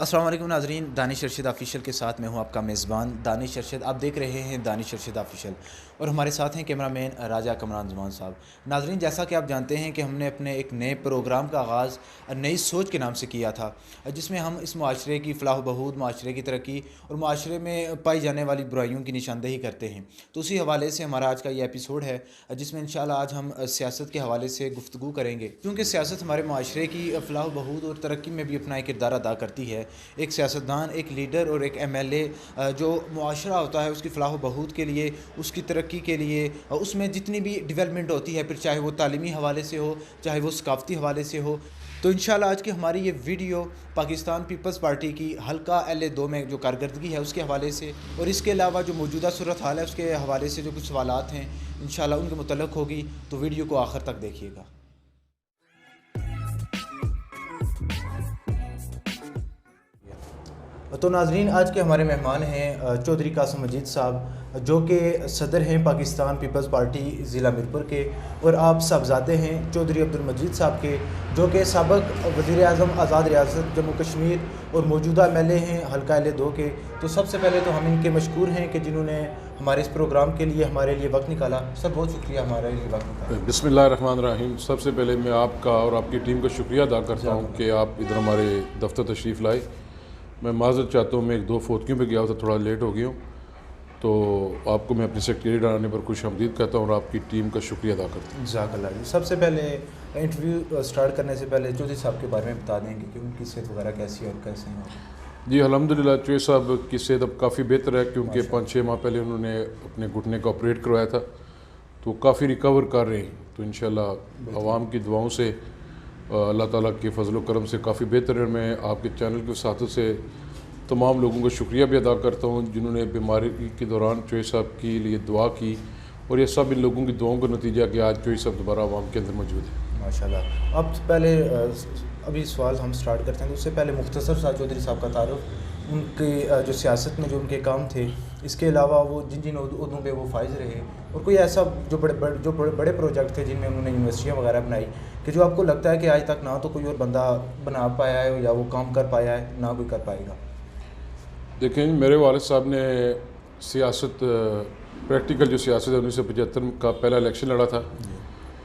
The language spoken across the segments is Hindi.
अस्सलाम वालेकुम नाज़रीन, दानिश अरशद ऑफिशियल के साथ मैं हूं आपका मेज़बान दानिश अरशद। आप देख रहे हैं दानिश अरशद ऑफिशियल और हमारे साथ हैं कैमरामैन राजा कमरान ज़मान साहब। नाज़रीन, जैसा कि आप जानते हैं कि हमने अपने एक नए प्रोग्राम का आगाज़ नई सोच के नाम से किया था, जिसमें हम इस माशरे की फ़लाह बहूद, माशरे की तरक्की और माशरे में पाई जाने वाली बुराइयों की निशानदेही करते हैं। तो उसी हवाले से हमारा आज का ये एपिसोड है, जिसमें इंशाल्लाह आज हम सियासत के हवाले से गुफ्तगू करेंगे, क्योंकि सियासत हमारे माशरे की फ़लाह बहूद और तरक्की में भी अपना एक किरदार अदा करती है। एक सियासतदान, एक लीडर और एक MLA जो मुआशरा होता है उसकी फ़लाह बहूद के लिए, उसकी तरक्की के लिए, उसमें जितनी भी डेवलपमेंट होती है, फिर चाहे वो तालीमी हवाले से हो, चाहे वो सकाफ़ती हवाले से हो। तो इंशाल्लाह आज की हमारी ये वीडियो पाकिस्तान पीपल्स पार्टी की हल्का LA-2 में जो कारकर्दगी है उसके हवाले से, और इसके अलावा जो मौजूदा सूरत हाल है उसके हवाले से जो कुछ सवालात हैं इंशाल्लाह उनके मुतल्लिक़ होगी। तो वीडियो को आखिर तक देखिएगा। तो नाज़रीन, आज के हमारे मेहमान हैं चौधरी कासिम मजीद साहब, जो कि सदर हैं पाकिस्तान पीपल्स पार्टी ज़िला मीरपुर के, और आप साहबजादे हैं चौधरी अब्दुल मजीद साहब के, जो कि साबिक़ वज़ीर आज़म आज़ाद रियासत जम्मू कश्मीर और मौजूदा MLA हैं हल्का LA-2 के। तो सबसे पहले तो हम इनके मशकूर हैं कि जिन्होंने हमारे इस प्रोग्राम के लिए हमारे लिए वक्त निकाला। सर, बहुत शुक्रिया हमारे लिए वक्त निकाला। बिस्मिल्लाहिर्रहमानिर्रहीम। सबसे पहले मैं आपका और आपकी टीम का शुक्रिया अदा करता हूँ कि आप इधर हमारे दफ्तर तशरीफ़ लाए। मैं माज़रत चाहता हूँ, मैं एक दो फोतकियों पे गया था, थोड़ा लेट हो गया हूँ, तो आपको मैं अपनी सेक्रेटरी आने पर खुश आमदीद कहता हूँ और आपकी टीम का शुक्रिया अदा करता हूँ। जज़ाकल्लाह जी। सबसे पहले इंटरव्यू स्टार्ट करने से पहले चौधरी साहब के बारे में बता देंगे कि उनकी सेहत वगैरह कैसी है और कैसे हैं? जी अल्हम्दुलिल्लाह, चौधरी साहब की सेहत अब काफ़ी बेहतर है, क्योंकि 5-6 माह पहले उन्होंने अपने घुटने का ऑपरेट करवाया था, तो काफ़ी रिकवर कर रहे हैं। तो इंशाल्लाह अवाम की दुआओं से, अल्लाह ताला के फजल व करम से काफ़ी बेहतर है। मैं आपके चैनल की वसातत से तमाम लोगों का शुक्रिया भी अदा करता हूँ जिन्होंने बीमारी के दौरान चौधरी साहब के लिए दुआ की, और ये सब इन लोगों की दुआओं का नतीजा कि आज चौधरी साहब दोबारा आवाम के अंदर मौजूद है। माशाल्लाह। अब पहले अभी सवाल हम स्टार्ट करते हैं, तो उससे पहले मुख्तसर सा चौधरी साहब का तारुफ, उनके जो सियासत में जो उनके काम थे, इसके अलावा वो जिन जिन उहदों पे वो फाइज रहे, और कोई ऐसा जो बड़े प्रोजेक्ट थे जिनमें उन्होंने यूनिवर्सिटियाँ वगैरह बनाई, कि जो आपको लगता है कि आज तक ना तो कोई और बंदा बना पाया है या वो काम कर पाया है, ना कोई कर पाएगा? देखें, मेरे वालिद साहब ने सियासत, प्रैक्टिकल जो सियासत है 1975 का पहला इलेक्शन लड़ा था।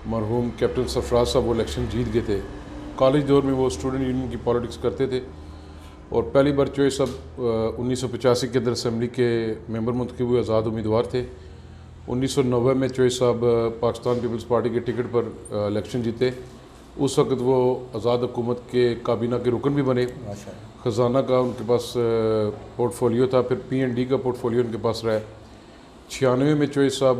मरहूम कैप्टन सरफराज साहब वो इलेक्शन जीत गए थे। कॉलेज दौर में वो स्टूडेंट यूनियन की पॉलिटिक्स करते थे, और पहली बार चौधरी साहब 1985 के अंदर असम्बली के मेंबर मुंतखब हुए, आज़ाद उम्मीदवार थे। 1990 में चौधरी साहब पाकिस्तान पीपल्स पार्टी के टिकट पर इलेक्शन जीते। उस वक्त वो आज़ाद हुकूमत के काबीना के रुकन भी बने। ख़जाना का उनके पास पोर्टफोलियो था, फिर P&D का पोर्टफोलियो उनके पास रहा। 96 में चौधरी साहब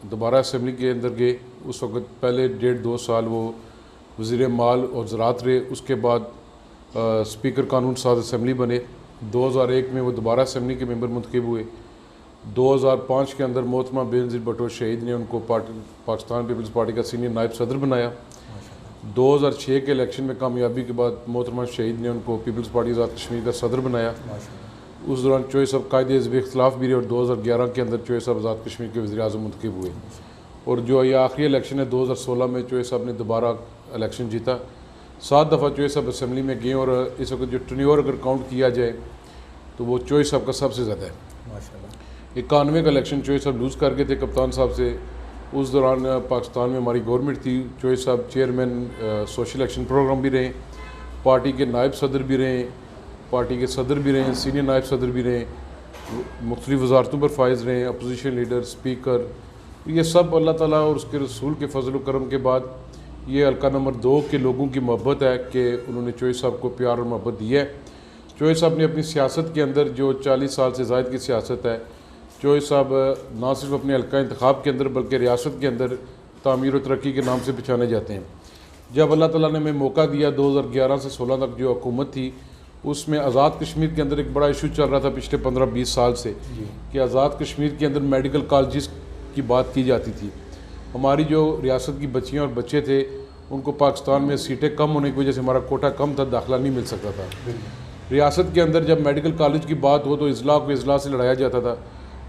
दोबारा असम्बली के अंदर गए। उस वक्त पहले 1.5-2 साल वो वज़ीर माल और ज़राअत रहे। उसके बाद स्पीकर कानून साज असम्बली बने। 2001 में वो दोबारा असम्बली के मेंबर मुंतखब हुए। 2005 के अंदर मोहतरमा बेनज़ीर भुट्टो शहीद ने उनको पाकिस्तान पीपल्स पार्टी का सीनियर नायब सदर बनाया। 2006 के इलेक्शन में कामयाबी के बाद मोहतरमा शहीद ने उनको पीपल्स पार्टी आज़ाद कश्मीर का सदर बनाया। उस दौरान चौधरी साहब कायदे हिज़्ब इख्तिलाफ भी रहे, और 2011 के अंदर चौधरी साहब आज़ाद कश्मीर के वज़ीर आज़म मुंतखब हुए। और जो ये आखिरी इलेक्शन है 2016 में चौधरी साहब ने दोबारा इलेक्शन जीता। 7 दफ़ा चौधरी साहब असम्बली में गए, और इस वक्त जो टर्नओवर अगर काउंट किया जाए तो वो चौधरी साहब का सबसे ज़्यादा है। 91 का इलेक्शन चौधरी साहब लूज़ कर गए थे कप्तान साहब से। उस दौरान पाकिस्तान में हमारी गवर्नमेंट थी। चौधरी साहब चेयरमैन सोशल एक्शन प्रोग्राम भी रहे, पार्टी के नायब सदर भी रहे, पार्टी के सदर भी रहे, सीनियर नायब सदर भी रहे, मुख्तलिफ़ वजारतों पर फाइज रहे, अपोजिशन लीडर, स्पीकर। ये सब अल्लाह ताला और उसके रसूल के फजल करम के बाद ये हल्का नंबर 2 के लोगों की मोहब्बत है कि उन्होंने चौधरी साहब को प्यार और मोहब्बत दी है। चौधरी साहब ने अपनी सियासत के अंदर जो 40 साल से ज़ायद की सियासत है, चौधरी साहब ना सिर्फ अपने हल्का इंतखाब के अंदर बल्कि रियासत के अंदर तामीर और तरक्की के नाम से पहचाने जाते हैं। जब अल्लाह ताला ने हमें मौका दिया 2011 से 16 तक जो हुकूमत थी, उसमें आज़ाद कश्मीर के अंदर एक बड़ा इशू चल रहा था पिछले 15-20 साल से, कि आज़ाद कश्मीर के अंदर मेडिकल कॉलेज की बात की जाती थी। हमारी जो रियासत की बच्चियाँ और बच्चे थे, उनको पाकिस्तान में सीटें कम होने की वजह से हमारा कोटा कम था, दाखिला नहीं मिल सकता था। रियासत के अंदर जब मेडिकल कॉलेज की बात हो तो इजला को इजला से लड़ाया जाता था।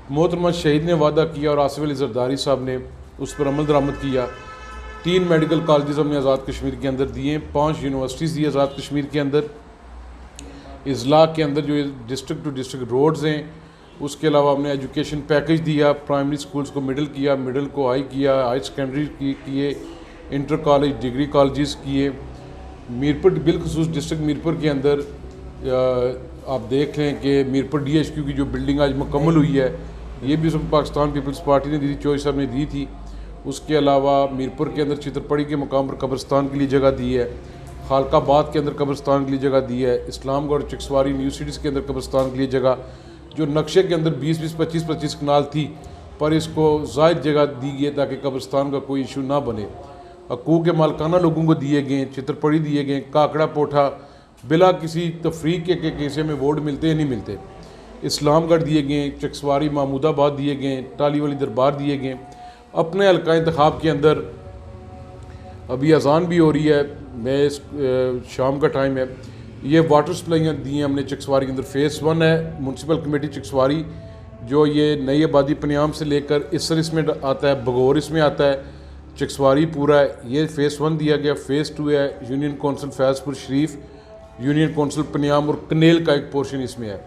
मोहतरमा शहीद ने वादा किया और आसिफ अली जरदारी साहब ने उस पर अमल दरामद किया। 3 मेडिकल कॉलेज हमने आज़ाद कश्मीर के अंदर दिए, 5 यूनिवर्सिटीज़ दी आज़ाद कश्मीर के अंदर। इजला के अंदर जो डिस्ट्रिक्ट टू डिस्ट्रिक्ट रोड्स हैं, उसके अलावा हमने एजुकेशन पैकेज दिया, प्राइमरी स्कूल्स को मिडिल किया, मिडिल को हाई किया, हाई सेकेंडरी किए, इंटर कॉलेज डिग्री कॉलेजेस किए। मीरपुर बिलखसूस डिस्ट्रिक्ट मीरपुर के अंदर आप देख लें कि मीरपुर DHQ की जो बिल्डिंग आज मुकम्मल हुई है, ये भी सब पाकिस्तान पीपल्स पार्टी ने दी थी, चौधरी साहब ने दी थी। उसके अलावा मीरपुर के अंदर चित्रपड़ी के मुकाम पर कब्रिस्तान के लिए जगह दी है, खालकाबाद के अंदर कब्रिस्तान के लिए जगह दी है, इस्लामगढ़ चिक्सवारी न्यू सिटीज़ के अंदर कब्रिस्तान के लिए जगह, जो नक्शे के अंदर 20-20, 25-25 कनाल थी, पर इसको ज़ायद जगह दी गई ताकि कब्रिस्तान का कोई इशू ना बने। हकूक़ के मालकाना लोगों को दिए गए, चित्रपड़ी दिए गए, काकड़ा पोठा बिला किसी तफरीक के कैसे में वोट मिलते हैं नहीं मिलते, इस्लामगढ़ दिए गए, चक्सवारी महमूदाबाद दिए गए, टाली वाली दरबार दिए गए। अपने हल्का इंतखाब के अंदर अभी अजान भी हो रही है, मैं शाम का टाइम है, ये वाटर सप्लाइयाँ दी हैं हमने चक्सवारी के अंदर। फ़ेज़ 1 है म्यूनसिपल कमेटी चक्सवारी, जो ये नई आबादी पनियाम से लेकर इसर इसमें आता है, बगौर इसमें आता है, चक्सवारी पूरा है, ये फ़ेज़ 1 दिया गया। फ़ेज़ 2 है यूनियन कौंसल फैज़पुर शरीफ, यूनियन कौंसल पनियाम और कनेल का एक पोर्शन इसमें है।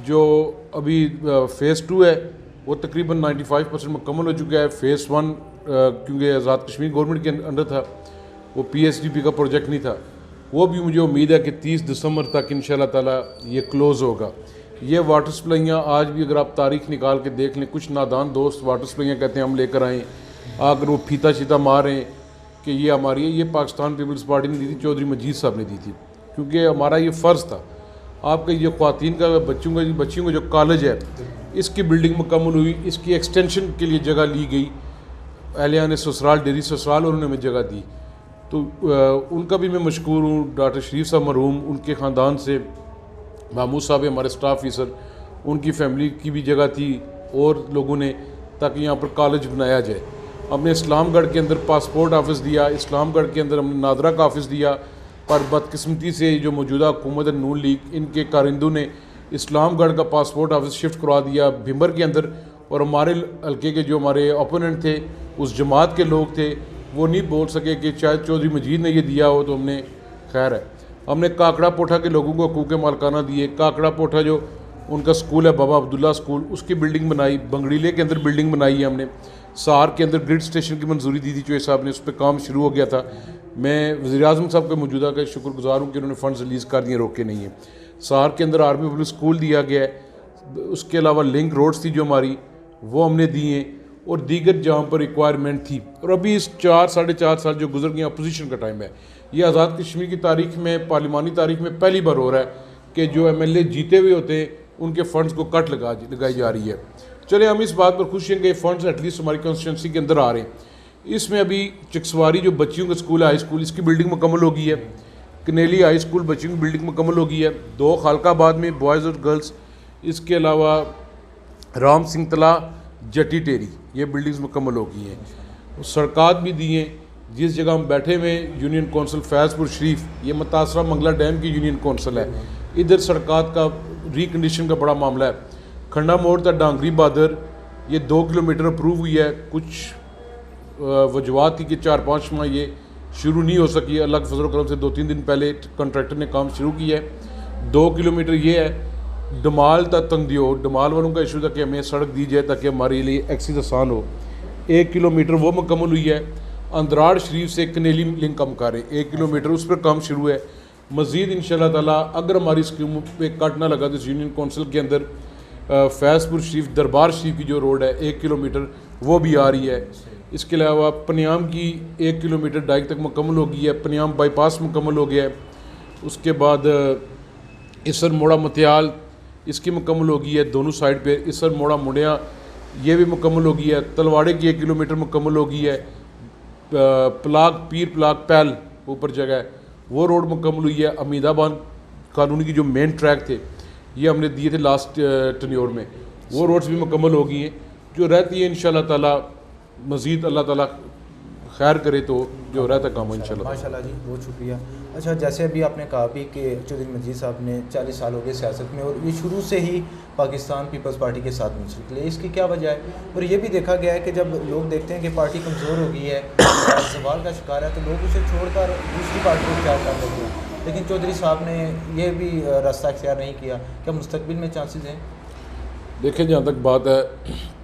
जो अभी फ़ेज़ 2 है वो तकरीबन 95% मुकम्मल हो चुका है। फ़ेज़ 1 क्योंकि आज़ाद कश्मीर गवर्नमेंट के अंडर था, वो PSDP का प्रोजेक्ट नहीं था, वो भी मुझे उम्मीद है कि 30 दिसंबर तक इंशाल्लाह ताला ये क्लोज़ होगा। ये वाटर सप्लाइयाँ आज भी अगर आप तारीख निकाल के देख लें, कुछ नादान दोस्त वाटर सप्लाइयाँ कहते हैं हम लेकर आएँ, अगर वो फीता शीता मारें कि ये हमारी है, ये पाकिस्तान पीपल्स पार्टी ने दी थी, चौधरी मजीद साहब ने दी थी, क्योंकि हमारा ये फ़र्ज़ था। आपका ये ख़वातीन का बच्चियों का जो कॉलेज है, इसकी बिल्डिंग मुकम्मल हुई, इसकी एक्सटेंशन के लिए जगह ली गई, अहलिया ने ससुराल डेरी ससुराल उन्होंने हमें जगह दी, तो उनका भी मैं मशकूर हूँ। डॉक्टर शरीफ साहब मरहूम, उनके ख़ानदान से महमूद साहब हमारे स्टाफ ऑफिसर, उनकी फैमिली की भी जगह थी और लोगों ने, ताकि यहाँ पर कॉलेज बनाया जाए। हमने इस्लामगढ़ के अंदर पासपोर्ट ऑफिस दिया, इस्लामगढ़ के अंदर हमने नादरा का ऑफिस दिया, पर बदकिस्मती से जो मौजूदा हुकूमत नून लीग, इनके कारिंदों ने इस्लामगढ़ का पासपोर्ट ऑफिस शिफ्ट करवा दिया भिंबर के अंदर, और हमारे हल्के के जो हमारे ओपोनेंट थे, उस जमात के लोग थे, वो नहीं बोल सके कि शायद चौधरी मजीद ने ये दिया हो, तो हमने खैर है। हमने काकड़ा पोठा के लोगों को हकूक़ मालकाना दिए। काकड़ा पोठा जो उनका स्कूल है बाबा अब्दुल्ला स्कूल, उसकी बिल्डिंग बनाई, बंगड़ीले के अंदर बिल्डिंग बनाई है हमने। सार के अंदर ग्रिड स्टेशन की मंजूरी दी थी चौधरी साहब ने, उस पर काम शुरू हो गया था। मैं वज़ीर-ए-आज़म साहब के मौजूदा का शुक्रगुजार हूँ कि उन्होंने फ़ंड्स रिलीज़ कर दिए, रोके नहीं है। सार के अंदर आर्मी पब्लिक स्कूल दिया गया है। उसके अलावा लिंक रोड्स थी जो हमारी, वो हमने दी हैं, और दीगर जहाँ पर रिक्वायरमेंट थी। और अभी इस 4-4.5 साल जो गुजर गए, अपोजिशन का टाइम है, ये आज़ाद कश्मीर की तारीख में, पार्लिमानी तारीख में पहली बार हो रहा है कि जो MLA जीते हुए होते हैं उनके फ़ंड्स को कट लगाई जा रही है। चले, हम इस बात पर खुश हैं कि फ़ंड्स एटलीस्ट हमारी कॉन्स्टिट्यूंसी के अंदर आ रहे हैं। इसमें अभी चक्सवारी जो बच्चियों का स्कूल है, हाई स्कूल, इसकी बिल्डिंग मुकम्मल हो गई है। कनेली हाई स्कूल बच्चियों की बिल्डिंग मुकम्मल हो गई है। 2 खालकाबाद में बॉयज़ और गर्ल्स, इसके अलावा राम सिंह तला, जटी टेरी, ये बिल्डिंग्स मुकम्मल हो गई हैं। सड़कात भी दी हैं। जिस जगह हम बैठे हुए यूनियन कौंसल फैज़पुर शरीफ, ये मुतासरा मंगला डैम की यूनियन कौंसल है, इधर सड़कात का रिकंडीशन का बड़ा मामला है। खंडा मोड़ तक डांगरी बादर, ये 2 किलोमीटर अप्रूव हुई है। कुछ वजूहत थी कि 4-5 माह ये शुरू नहीं हो सकी। अल्लाह के फजल करम से 2-3 दिन पहले कॉन्ट्रैक्टर ने काम शुरू किया है। 2 किलोमीटर ये है। डमाल तक तंगदियो, डमाल वालों का इशू था कि हमें सड़क दी जाए ताकि हमारे लिए एक्सेस आसान हो। 1 किलोमीटर वो मुकम्मल हुई है। अंदराड़ शरीफ से कनेली लिंक कम कर रहे, 1 किलोमीटर उस पर काम शुरू है। मज़ीद इंशाल्लाह ताला अगर हमारी स्कीम पे कट ना लगा तो इस यूनियन कौंसिल के अंदर फैज़पुर शरीफ दरबार शरीफ की जो रोड है 1 किलोमीटर, वो भी आ रही है। इसके अलावा पनियाम की 1 किलोमीटर डाइक तक मुकम्मल हो गई है। पनियाम बाईपास मुकम्मल हो गया है। उसके बाद इसर मोड़ा मतियाल, इसकी मुकम्मल हो गई है दोनों साइड पे। इसर मोड़ा मुंडिया, ये भी मुकम्मल हो गई है। तलवाड़े की 1 किलोमीटर मुकम्मल हो गई है। पलाग पीर पलाग पैल ऊपर जगह है, वो रोड मुकम्मल हुई है। अमीदाबाद कानूनी की जो मेन ट्रैक थे, ये हमने दिए थे लास्ट टन्योर में, वो रोड्स भी मुकम्मल हो गई हैं। जो रहती है इंशाल्लाह ताला मज़ीद अल्लाह ताला खैर करे तो जो रहता काम है इंशाल्लाह। माशाल्लाह जी, बहुत शुक्रिया। अच्छा, जैसे अभी आपने कहा भी कि चौधरी मजीद साहब ने 40 साल हो गए सियासत में, और ये शुरू से ही पाकिस्तान पीपल्स पार्टी के साथ मुंसलिक है, इसकी क्या वजह है? और ये भी देखा गया है कि जब लोग देखते हैं कि पार्टी कमज़ोर हो गई है, जवाल का शिकार है, तो लोग उसे छोड़कर दूसरी पार्टी को क्या कर लेते हैं। लेकिन चौधरी साहब ने ये भी रास्ता अख्तियार नहीं किया। क्या मुस्तकबिल में चांसेस हैं? देखें, जहाँ तक बात है,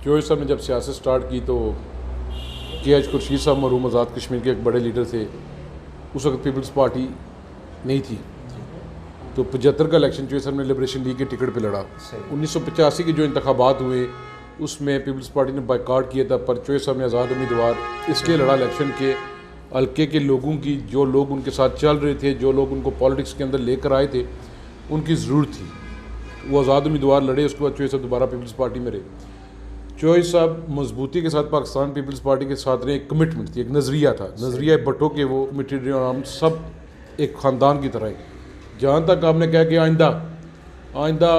चौधरी साहब ने जब सियासत स्टार्ट की तो KH खुर्शीद साहब मरहूम आज़ाद कश्मीर के एक बड़े लीडर थे। उस वक्त पीपल्स पार्टी नहीं थी, तो 75 का इलेक्शन चौधरी साहब ने लिबरेशन लीग के टिकट पे लड़ा। 1985 के जो इंतखाबात हुए उसमें पीपल्स पार्टी ने बाइकाट किया था, पर चौधरी साहब ने आज़ाद उम्मीदवार इसलिए लड़ा इलेक्शन के हल्के के लोगों की, जो लोग उनके साथ चल रहे थे, जो लोग उनको पॉलिटिक्स के अंदर लेकर आए थे, उनकी ज़रूरत थी। वो आज़ाद उम्मीदवार लड़े, उसके बाद चौधरी साहब दोबारा पीपल्स पार्टी में रहे। चौधरी साहब मजबूती के साथ पाकिस्तान पीपल्स पार्टी के साथ रहे। एक कमिटमेंट थी, एक नज़रिया था, नज़रिया भट्टो के वो कमिटेड रहे और हम सब एक ख़ानदान की तरह हैं। जहाँ तक आपने कहा कि आइंदा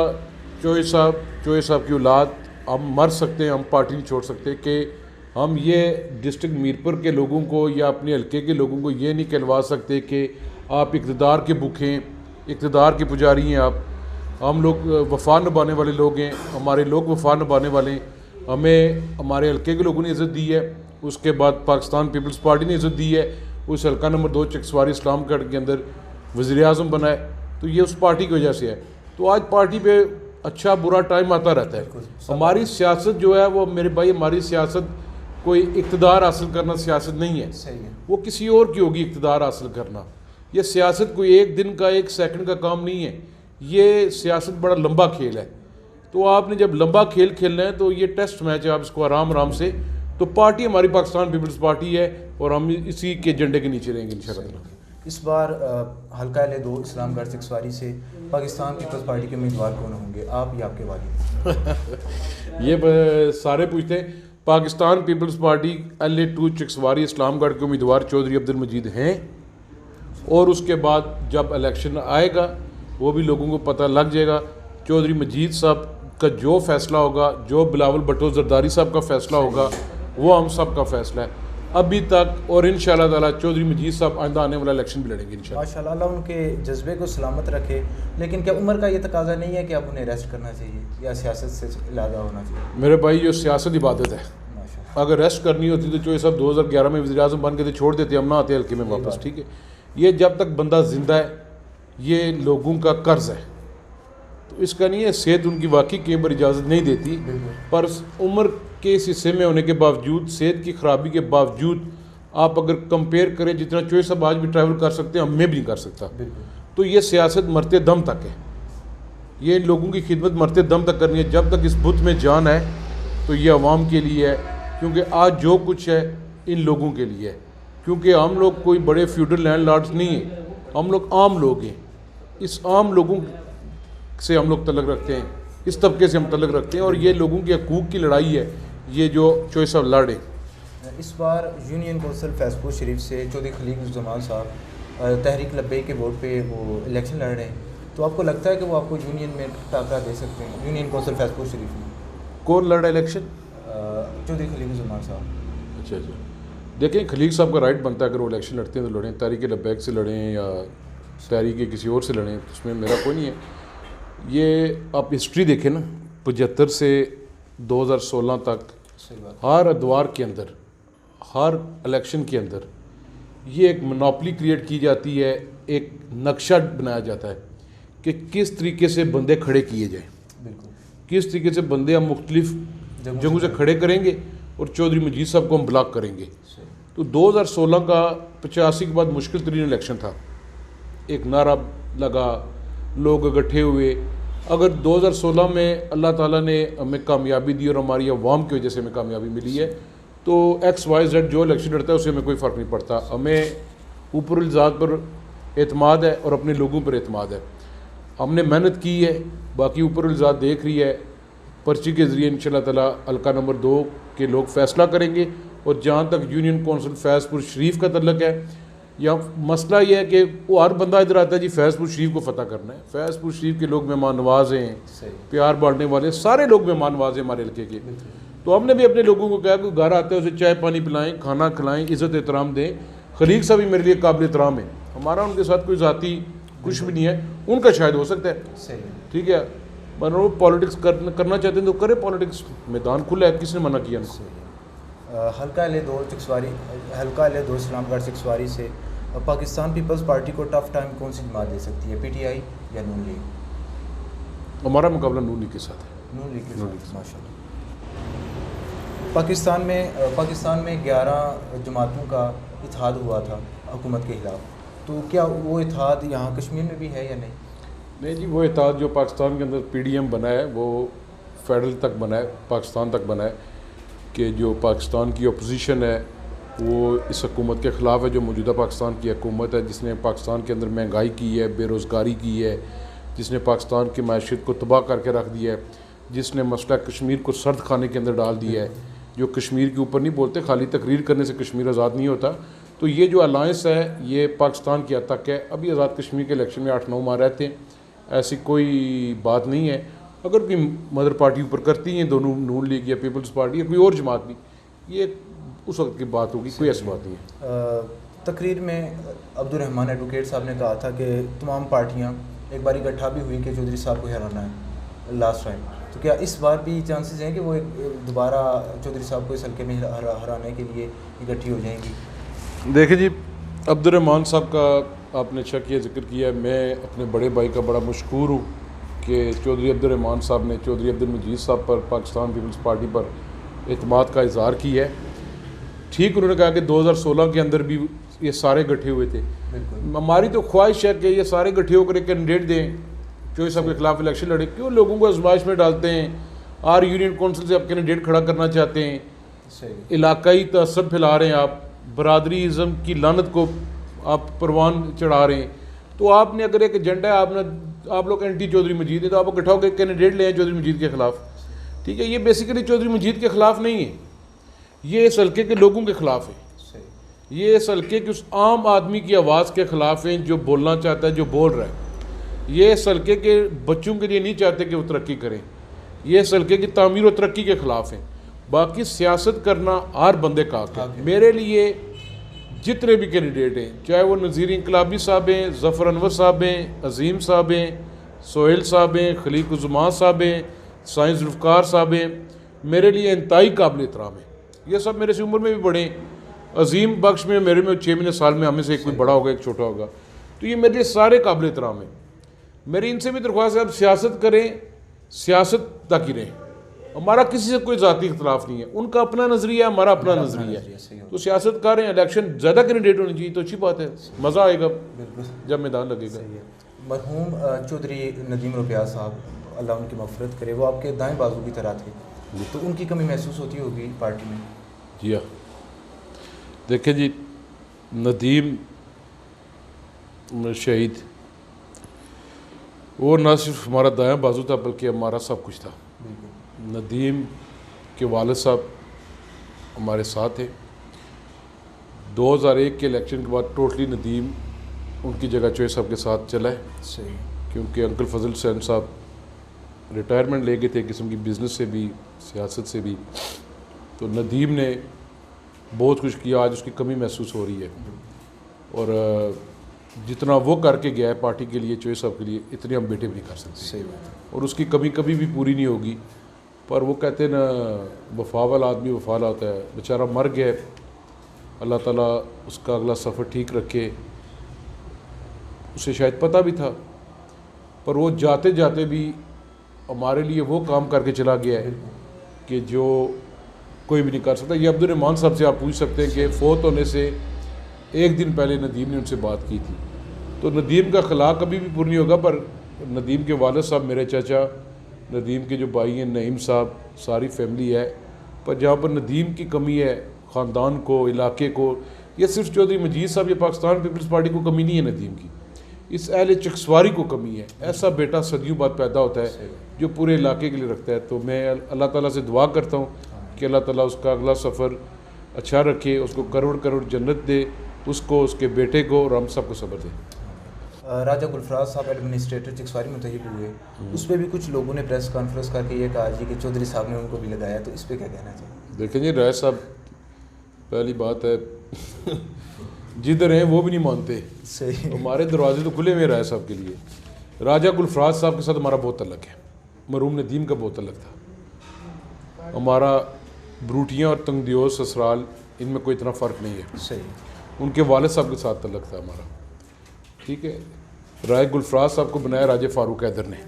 चौधरी साहब की औलाद, हम मर सकते हैं, हम पार्टी नहीं छोड़ सकते कि हम ये डिस्ट्रिक्ट मीरपुर के लोगों को या अपने हल्के के लोगों को ये नहीं कहलवा सकते कि आप इक़्तिदार के भूखे हैं, इक़्तिदार के पुजारी हैं आप। हम लोग वफा निभाने वाले लोग हैं, हमारे लोग वफा निभाने वाले हैं। हमें हमारे हल्के के लोगों ने इज़्ज़त दी है, उसके बाद पाकिस्तान पीपल्स पार्टी ने इज़्ज़त दी है। उस हल्का नंबर 2 चकसवारी इस्लामगढ़ के अंदर वज़ीर आज़म बना है, तो ये उस पार्टी की वजह से है। तो आज पार्टी पे अच्छा बुरा टाइम आता रहता है। हमारी सियासत जो है वो, मेरे भाई, हमारी सियासत कोई इक़्तिदार हासिल करना सियासत नहीं है। सही है। वो किसी और की होगी इक़्तिदार हासिल करना। ये सियासत कोई एक दिन का, एक सेकंड का काम नहीं है। ये सियासत बड़ा लंबा खेल है। तो आपने जब लंबा खेल खेलना है तो ये टेस्ट मैच है, आप इसको आराम से। तो पार्टी हमारी पाकिस्तान पीपल्स पार्टी है और हम इसी के झंडे के नीचे रहेंगे इंशाल्लाह। इस बार हल्का L2 इस्लामगढ़ चकसवारी से पाकिस्तान पीपल्स पार्टी के उम्मीदवार कौन होंगे, आप या आपके वालिद? ये सारे पूछते हैं। Pakistan People's Party L2 Chakswari Islamgarh के उम्मीदवार चौधरी अब्दुल मजीद हैं, और उसके बाद जब इलेक्शन आएगा वो भी लोगों को पता लग जाएगा। चौधरी मजीद साहब का जो फैसला होगा, जो बिलावल भुट्टो जरदारी साहब का फैसला होगा, वो हम सब का फैसला है अभी तक। और इंशाल्लाह ताला चौधरी मजीद साहब आइंदा आने वाला इलेक्शन भी लड़ेंगे इंशाल्लाह। माशाल्लाह, अल्लाह उनके जज्बे को सलामत रखे। लेकिन क्या उम्र का ये तकाजा नहीं है कि आप उन्हें रेस्ट करना चाहिए या सियासत से इलाजा होना चाहिए? मेरे भाई, ये सियासत इबादत है। माशाल्लाह। अगर रेस्ट करनी होती तो चौधरी साहब 2011 में वज़ीर आज़म बन के थे, छोड़ देते, हम ना आते हल्के में वापस। ठीक है, ये जब तक बंदा ज़िंदा है, ये लोगों का कर्ज है, तो इसका नहीं है। सेहत उनकी वाकई कई बार इजाज़त नहीं देती, पर उम्र के इस हिस्से में होने के बावजूद, सेहत की ख़राबी के बावजूद, आप अगर कंपेयर करें जितना चौधरी साहब आज भी ट्रैवल कर सकते हैं, मैं भी नहीं कर सकता। तो ये सियासत मरते दम तक है। ये इन लोगों की खिदमत मरते दम तक करनी है। जब तक इस बुत में जान है तो ये आवाम के लिए है, क्योंकि आज जो कुछ है इन लोगों के लिए है। क्योंकि हम लोग कोई बड़े फ्यूडल लैंड लॉर्ड्स नहीं हैं, हम लोग आम लोग हैं। इस आम लोगों से हम लोग तल्लुक़ रखते हैं, इस तबके से हम तल्लुक़ रखते हैं, और ये लोगों के हकूक़ की लड़ाई है ये जो चौधरी साहब लड़े। इस बार यूनियन कौंसिल फैज़पुर शरीफ से चौधरी खलील साहब तहरीक लब्बैक के वोट पे वो इलेक्शन लड़ रहे हैं, तो आपको लगता है कि वो आपको यूनियन में टाकरा दे सकते हैं? यूनियन कौंसिल फैज़पुर शरीफ में कौन लड़ रहा है इलेक्शन? चौधरी खलील साहब। अच्छा, देखें, खलील साहब का राइट बनता है, अगर वो इलेक्शन लड़ते हैं तो लड़ें, तहरीक लब्बैक से लड़ें या तहरीक किसी और से लड़ें, उसमें मेरा कोई नहीं है। ये आप हिस्ट्री देखें ना, 75 से 2016 तक हर अदवार के अंदर, हर इलेक्शन के अंदर ये एक मोनोपोली क्रिएट की जाती है, एक नक्शा बनाया जाता है कि किस तरीके से बंदे खड़े किए जाएँ, किस तरीके से बंदे हम मुख्तलिफ जगहों से खड़े करेंगे और चौधरी मजीद साहब को हम ब्लॉक करेंगे। तो 2016 का 85 के बाद मुश्किल तरीन इलेक्शन था। एक नारा लगा, लोग इकट्ठे हुए। अगर 2016 में अल्लाह ताला ने हमें कामयाबी दी और हमारी अवाम की वजह से हमें कामयाबी मिली है, तो XYZ जो इलेक्शन लड़ता है उससे हमें कोई फ़र्क नहीं पड़ता। हमें ऊपर ज़ात पर एतमाद है और अपने लोगों पर एतमाद है। हमने मेहनत की है, बाकी ऊपर ज़ात देख रही है। पर्ची के ज़रिए इंशाल्लाह ताला हल्का नंबर 2 के लोग फ़ैसला करेंगे। और जहाँ तक यूनियन कौंसिल फैज़पुर शरीफ का तल्लुक़ है, या मसला ये है कि वो हर बंदा इधर आता है जी फैज़पुर शरीफ को फ़तह करना है। फैज़पुर शरीफ के लोग मेहमान नवाज हैं, प्यार बांटने वाले, सारे लोग मेहमान नवाज हैं हमारे हल्के के। तो हमने भी अपने लोगों को कहा कि घर आते हैं उसे चाय पानी पिलाएं, खाना खिलाएं, इज़्ज़त एहतराम दें। खलील साहब भी मेरे लिए काबिल एहतराम है, हमारा उनके साथ कोई ज़ाती कुछ भी नहीं है, उनका शायद हो सकता है। ठीक है, पर वो पॉलिटिक्स करना चाहते हैं तो करे, पॉलिटिक्स मैदान खुला है, किसने मना किया? हल्का L2 चकसवारी, हल्का L2 इस्लामगढ़ चकसवारी से पाकिस्तान पीपल्स पार्टी को टफ टाइम कौन सी जमात दे सकती है, पीटीआई या नून लीग? हमारा मुकाबला नून लीग के साथ है। नून लीग के साथ, माशाल्लाह। पाकिस्तान में 11 जमातों का इत्तेहाद हुआ था हुकूमत के खिलाफ, तो क्या वो इत्तेहाद यहाँ कश्मीर में भी है या नहीं? नहीं जी, वो इत्तेहाद जो पाकिस्तान के अंदर पीडीएम बना है वो फेडरल तक बना है, पाकिस्तान तक बना है कि जो पाकिस्तान की अपोजिशन है वो इस हुकूमत के ख़िलाफ़ है, जो मौजूदा पाकिस्तान की हुकूमत है, जिसने पाकिस्तान के अंदर महंगाई की है, बेरोज़गारी की है, जिसने पाकिस्तान की मैशियत को तबाह करके रख दिया है, जिसने मसला कश्मीर को सर्द खाने के अंदर डाल दिया है, जो कश्मीर के ऊपर नहीं बोलते, खाली तकरीर करने से कश्मीर आज़ाद नहीं होता। तो ये जो अलायंस है ये पाकिस्तान की हद तक है। अभी आज़ाद कश्मीर के इलेक्शन में 8-9 माह रहते हैं, ऐसी कोई बात नहीं है। अगर कोई मदर पार्टी ऊपर करती हैं दोनों, नून लीग या पीपल्स पार्टी या कोई और जमात भी, ये उस वक्त की बात होगी, कोई ऐसी बात नहीं है। तकरीर में अब्दुर्रहमान एडवोकेट साहब ने कहा था कि तमाम पार्टियां एक बार इकट्ठा भी हुई कि चौधरी साहब को हराना है लास्ट टाइम, तो क्या इस बार भी चांसेस हैं कि वो दोबारा चौधरी साहब को इस हल्के में हराने के लिए इकट्ठी हो जाएंगी? देखिए जी, अब्दुर्रहमान साहब का आपने अच्छा किया, जिक्र किया। मैं अपने बड़े भाई का बड़ा मशकूर हूँ कि चौधरी अब्दुर्रहमान साहब ने चौधरी अब्दुल मजीद साहब पर, पाकिस्तान पीपल्स पार्टी पर एतमाद का इजहार किया है। ठीक उन्होंने कहा कि 2016 के अंदर भी ये सारे इकट्ठे हुए थे। हमारी तो ख्वाहिश है कि ये सारे इकट्ठे होकर एक कैंडिडेट दें, चौधरी साहब के खिलाफ इलेक्शन लड़े। क्यों लोगों को आजमाइश में डालते हैं? आर यूनियन कौंसिल से आप कैंडिडेट खड़ा करना चाहते हैं, इलाकाई तअस्सुब फैला रहे हैं, आप बरादरीज़म की लानत को आप परवान चढ़ा रहे हैं। तो आपने अगर एक एजेंडा है, आप लोग एंटी चौधरी मजीद है, तो आप इकट्ठा होकर कैंडिडेट ले आए चौधरी मजीद के खिलाफ। ठीक है, ये बेसिकली चौधरी मजीद के खिलाफ नहीं है, ये इस हल्के के लोगों के खिलाफ है। ये इस हल्के के उस आम आदमी की आवाज़ के खिलाफ है जो बोलना चाहता है, जो बोल रहा है। ये इस हल्के के बच्चों के लिए नहीं चाहते कि वो तरक्की करें, ये इस हल्के की तामीर और तरक्की के खिलाफ हैं। बाकी सियासत करना हर बंदे का हक है। मेरे लिए जितने भी कैंडिडेट हैं, चाहे वो नज़ीर इनकलाबी साहब हैं, ज़फ़र अनवर साहब हैं, अजीम साहब हैं, सोहेल साहब हैं, खलीक उज़्ज़मान साहब हैं, साइंस जुल्फ़कार साहब हैं, मेरे लिए इंतहाई काबिल एहतराम है। ये सब मेरे से उम्र में भी बड़े हैं। अजीम बख्श में मेरे में 6 महीने साल में हमें से एक कोई बड़ा होगा, एक छोटा होगा, तो ये मेरे लिए सारे काबिल एहतराम है। मेरी इनसे भी दरख्वास्त है, आप सियासत करें, सियासत तक ही रहें। हमारा किसी से कोई ज़ाती इख्तलाफ नहीं है, उनका अपना नज़रिया, हमारा अपना नज़रिया है। तो सियासत करें, इलेक्शन ज़्यादा कैंडिडेट होनी चाहिए तो अच्छी बात है, मज़ा आएगा जब मैदान लगेगा। मरहूम चौधरी नदीम रुपया साहब, अल्लाह उनकी मग़फ़िरत करे, वो आपके दाएं बाजू की तरह थे, तो उनकी कमी महसूस होती होगी पार्टी में? जी हाँ, देखिए जी, नदीम शहीद वो ना सिर्फ हमारा दायां बाजू था बल्कि हमारा सब कुछ था। नदीम के वालिद साहब हमारे साथ थे। 2001 के इलेक्शन के बाद टोटली नदीम उनकी जगह चौधरी साहब के साथ चला है। सही, क्योंकि अंकल फजल हुसैन साहब रिटायरमेंट ले गए थे, किस्म की बिज़नेस से भी, सियासत से भी। तो नदीम ने बहुत कुछ किया, आज उसकी कमी महसूस हो रही है। और जितना वो करके गया है पार्टी के लिए, चौधरी साहब के लिए, इतने हम बेटे भी नहीं कर सकते। सही बात है। और उसकी कमी कभी भी पूरी नहीं होगी। पर वो कहते हैं ना, वफा वाला आदमी वफा लाता है। बेचारा मर गया, अल्लाह ताला उसका अगला सफ़र ठीक रखे। उसे शायद पता भी था, पर वो जाते जाते भी हमारे लिए वो काम करके चला गया है कि जो कोई भी नहीं कर सकता। ये अब्दुर्रहमान साहब से आप पूछ सकते हैं कि फ़ौत होने से एक दिन पहले नदीम ने उनसे बात की थी। तो नदीम का खला कभी भी पूरा नहीं होगा। पर नदीम के वालिद साहब, मेरे चाचा, नदीम के जो भाई हैं नईम साहब, सारी फैमिली है। पर जहाँ पर नदीम की कमी है, ख़ानदान को, इलाके को, ये सिर्फ चौधरी मजीद साहब या पाकिस्तान पीपल्स पार्टी को कमी नहीं है नदीम की, इस अहले चकसवारी को कमी है। ऐसा बेटा सदियों बाद पैदा होता है जो पूरे इलाके के लिए रखता है। तो मैं अल्लाह ताला से दुआ करता हूँ कि अल्लाह ताला उसका अगला सफ़र अच्छा रखे, उसको करोड़ करोड़ जन्नत दे, उसको, उसके बेटे को, और हम सबको सब्र दे। राजा गुलफराज साहब एडमिनिस्ट्रेटर चकसवारी मुंतखब हुए, उस पर भी कुछ लोगों ने प्रेस कॉन्फ्रेंस करके ये कहा जी कि चौधरी साहब ने उनको भी लगाया, तो इस पर क्या कहना चाहिए? देखें जी, राय साहब, पहली बात है जिधर हैं वो भी नहीं मानते। सही, हमारे दरवाजे तो खुले हुए राय साहब के लिए। राजा गुलफराज साहब के साथ हमारा बहुत तल्लक है, मरहूम नदीम का बहुत तल्लक था। हमारा ब्रूटियाँ और तंगदियोस ससुराल, इनमें कोई इतना फ़र्क नहीं है। सही, उनके वालिद साहब के साथ तल्लक था हमारा, ठीक है। राय गुलफराज साहब को बनाया राजे फारूक हैदर ने,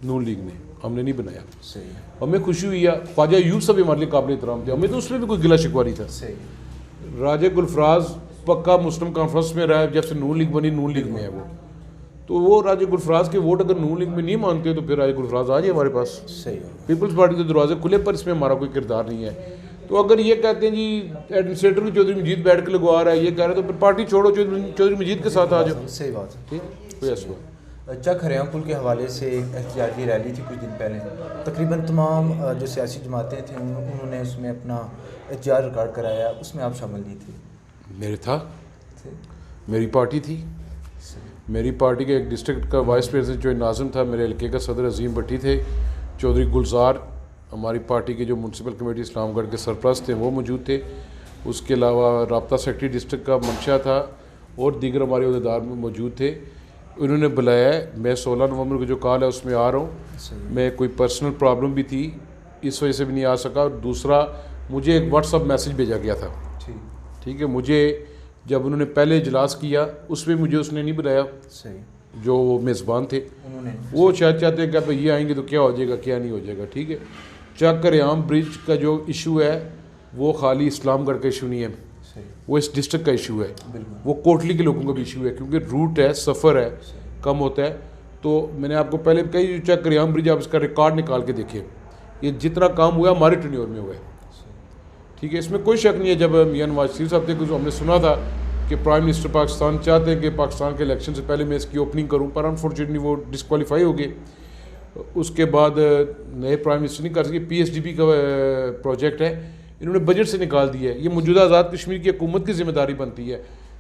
नून लीग ने, हमने नहीं बनाया। सही है। हमें खुशी हुई है, ख्वाजा यूब साहब हमारे लिए काबिल एहतराम थे, हमें तो उसमें भी कोई गिला शिकवा नहीं था। सही। राजे गुलफराज पक्का मुस्लिम कॉन्फ्रेंस में रहा है, जब से नून लीग बनी नून लीग में है वो, तो वो राजे गुलफराज के वोट अगर नून लीग में नहीं मानते तो फिर राजे गुलफराज आ जाए हमारे पास। सही है। पीपल्स पार्टी के दरवाजे खुले, पर इसमें हमारा कोई किरदार नहीं है। तो अगर ये कहते हैं जी एडमिनिस्ट्रेटर भी चौधरी मजीद बैठ के लगवा रहा है, ये कह रहे हैं, तो फिर पार्टी छोड़ो, चौधरी मजीद के साथ आ जाओ। सही बात है। ठीक, कोई ऐसा बात। चक हरियाम पुल के हवाले से एक एहतजाजी रैली थी कुछ दिन पहले, तकरीबन तमाम जो सियासी जमातें थीं उन्होंने उसमें अपना एहतजाज रिकॉर्ड कराया, उसमें आप शामिल नहीं थे? मेरे था, मेरी पार्टी थी, मेरी पार्टी के एक डिस्ट्रिक्ट का वाइस प्रेसिडेंट जो नाज़िम था, मेरे हल्के का सदर अजीम भट्टी थे, चौधरी गुलजार हमारी पार्टी के जो म्यूनसिपल कमेटी इस्लामगढ़ के सरपरस्त थे वो मौजूद थे, उसके अलावा राब्ता सेक्रेटरी डिस्ट्रिक्ट का मंशा था और दीगर हमारे अहदेदार में मौजूद थे। उन्होंने बुलाया है, मैं 16 नवंबर को जो कॉल है उसमें आ रहा हूँ। मैं कोई पर्सनल प्रॉब्लम भी थी, इस वजह से भी नहीं आ सका। और दूसरा, मुझे एक व्हाट्सअप मैसेज भेजा गया था, ठीक है। मुझे जब उन्होंने पहले इजलास किया उसमें मुझे उसने नहीं बुलाया, सही, जो वो मेज़बान थे उन्होंने, वो शायद चाहते हैं कि भाई ये आएंगे तो क्या हो जाएगा क्या नहीं हो जाएगा, ठीक है। चक हरियाम ब्रिज का जो इशू है वो खाली इस्लामगढ़ का इशू नहीं है, वो इस डिस्ट्रिक्ट का इशू है, वो कोटली के लोगों का भी इशू है, क्योंकि रूट है, सफ़र है, कम होता है। तो मैंने आपको पहले कही, चक हरियाम ब्रिज आप इसका रिकॉर्ड निकाल के देखिए, ये जितना काम हुआ हमारे टेन्योर में हुआ है, ठीक है। इसमें कोई शक नहीं है। जब मियां नवाज शरीफ साहब थे, कुछ हमने सुना था कि प्राइम मिनिस्टर पाकिस्तान चाहते हैं कि पाकिस्तान के इलेक्शन से पहले मैं इसकी ओपनिंग करूं, पर अनफॉर्चुनेटली वो डिस्क्वालीफाई हो गए। उसके बाद नए प्राइम मिनिस्टर नहीं कर सके, PSDP का प्रोजेक्ट है, इन्होंने बजट से निकाल दिया है। ये मौजूदा आज़ाद कश्मीर की हुकूमत की जिम्मेदारी बनती है।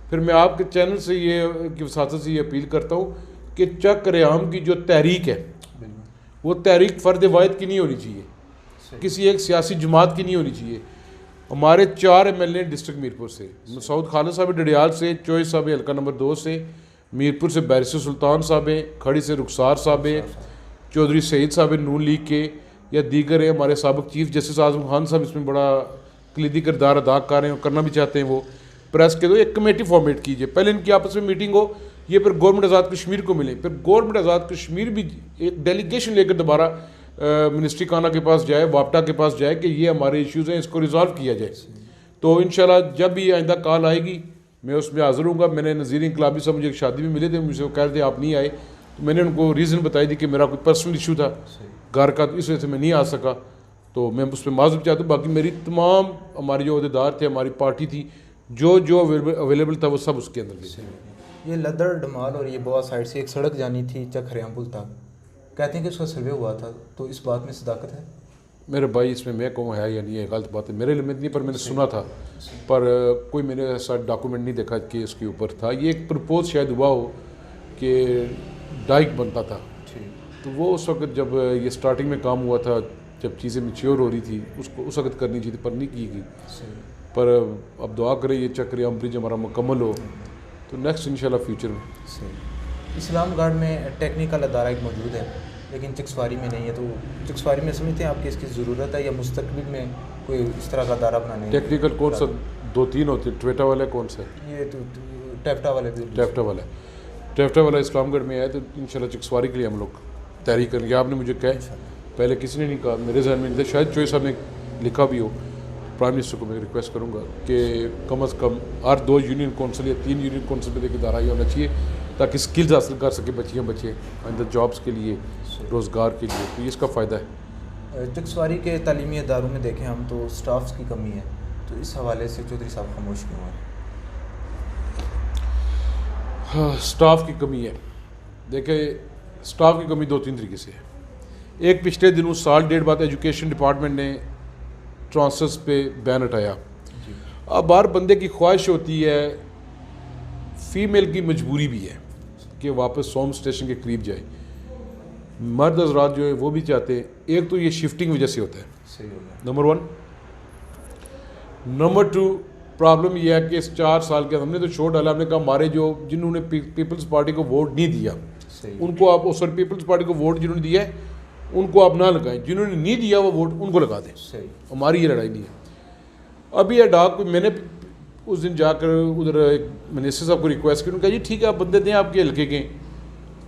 फिर मैं आपके चैनल से ये की वसात से ये अपील करता हूँ कि चक हरियाम की जो तहरीक है वो तहरीक फ़र्द वाहिद की नहीं होनी चाहिए, किसी एक सियासी जमात की नहीं होनी चाहिए। हमारे 4 MLA डिस्ट्रिक्ट मीरपुर से, मसूद खालिद साहब डडियाल से, चोइस साहब हल्का नंबर 2 से, मीरपुर से बैरिस्टर सुल्तान साहब हैं, खड़ी से रुखसार साहब हैं, चौधरी सईद साहब नून लीग के, या दीगर है हमारे साबिक चीफ जस्टिस आजम खान साहब इसमें बड़ा कलीदी किरदार अदा कर रहे हैं और करना भी चाहते हैं। वो प्रेस के दो एक कमेटी फॉर्मेट कीजिए, पहले इनकी आपस में मीटिंग हो, ये फिर गवर्नमेंट आज़ाद कश्मीर को मिले, फिर गवर्नमेंट आज़ाद कश्मीर भी एक डेलीगेशन लेकर दोबारा मिनिस्ट्री खाना के पास जाए, वापटा के पास जाए कि ये हमारे इश्यूज़ हैं, इसको रिजॉल्व किया जाए। तो इंशाल्लाह जब भी आइंदा कॉल आएगी मैं उसमें हाज़िर हूँगा। मैंने नज़ीर इनकलाबी साहब मुझे एक शादी में मिले थे, मुझसे वो कह रहे थे आप नहीं आए, तो मैंने उनको रीज़न बताई थी कि मेरा कोई पर्सनल इशू था घर का, तो इस वजह से मैं नहीं आ सका। तो मैं उस पर माज़ूर चाहता हूँ। बाकी मेरी तमाम हमारे जो अहदेदार थे, हमारी पार्टी थी, जो जो अवेलेबल था वो सब उसके अंदर भी। ये लदर डमाल और ये बोआ साइड से एक सड़क जानी थी चक हरियाम पुल तक, कहते हैं कि उसका सर्वे हुआ था, तो इस बात में सदाकत है? मेरे भाई इसमें मैं कहूँ है या नहीं है, गलत बात है, मेरे लिमिट नहीं, पर मैंने सुना था, पर कोई मेरे ऐसा डॉक्यूमेंट नहीं देखा कि इसके ऊपर था। ये एक प्रपोज शायद हुआ हो कि डाइक बनता था, तो वो उस वक्त जब ये स्टार्टिंग में काम हुआ था, जब चीज़ें मैच्योर हो रही थी, उसको उस वक्त करनी चाहिए थी, पर नहीं की गई। पर अब दुआ करें ये चक हरियाम ब्रिज हमारा मुकम्मल हो, तो नेक्स्ट इंशाल्लाह फ्यूचर में। इस्लामगढ़ में टेक्निकल अदारा एक मौजूद है, लेकिन चिक्सवारी में नहीं है, तो चिक्सवारी में समझते हैं आपकी इसकी ज़रूरत है या मुस्तकबिल में कोई इस तरह का अदारा बनाने? टेक्निकल कौन सा? 2-3 होते हैं। ट्वेटा वाला कौन सा है? ये तो टेफ्टा वाले भी। टेफ्टा वाला इस्लामगढ़ में है, तो इंशाल्लाह चिक्सवारी के लिए हम लोग तैयारी करेंगे। आपने मुझे कहा, पहले किसी ने नहीं कहा, मेरे जहन में नहीं था, शायद चोई साहब ने लिखा भी हो। प्राइम मिनिस्टर को मैं रिक्वेस्ट करूँगा कि कम अज़ कम हर 2 यूनियन कौंसिल या 3 यूनियन कौंसिल में एक इदारा ये होना चाहिए, ताकि स्किल्स हासिल कर सके बच्चे अंदर जॉब्स के लिए, रोज़गार के लिए, तो इसका फ़ायदा है। चिक्सवारी के तालीमी इदारों में देखें हम तो स्टाफ्स की कमी है, तो इस हवाले से चौधरी साहब खामोश क्यों हैं? हाँ, स्टाफ की कमी है। देखिए, स्टाफ की कमी 2-3 तरीके से है। एक, पिछले दिनों 1.5 बाद एजुकेशन डिपार्टमेंट ने ट्रांसफर्स पे बैन हटाया। अब हर बंदे की ख्वाहिश होती है, फ़ीमेल की मजबूरी भी है कि वापस होम स्टेशन के करीब जाए। मर्द हज़रात जो है वो भी चाहते हैं। एक तो ये शिफ्टिंग वजह से होता है, सही हो गया, नंबर 1। नंबर 2, प्रॉब्लम यह है कि इस 4 साल के हमने तो छोड़ डाला, हमने कहा हमारे जो जिन्होंने पीपल्स पार्टी को वोट नहीं दिया उनको आप, सॉरी पीपल्स पार्टी को वोट जिन्होंने दिया है उनको आप ना लगाएं, जिन्होंने नहीं दिया वो वोट उनको लगा दें। सही, हमारी ये लड़ाई नहीं है। अभी अडाक मैंने उस दिन जाकर उधर एक मिनिस्टर साहब को रिक्वेस्ट की, उन्होंने कहा जी ठीक है आप बंदे दें आपके हल्के के,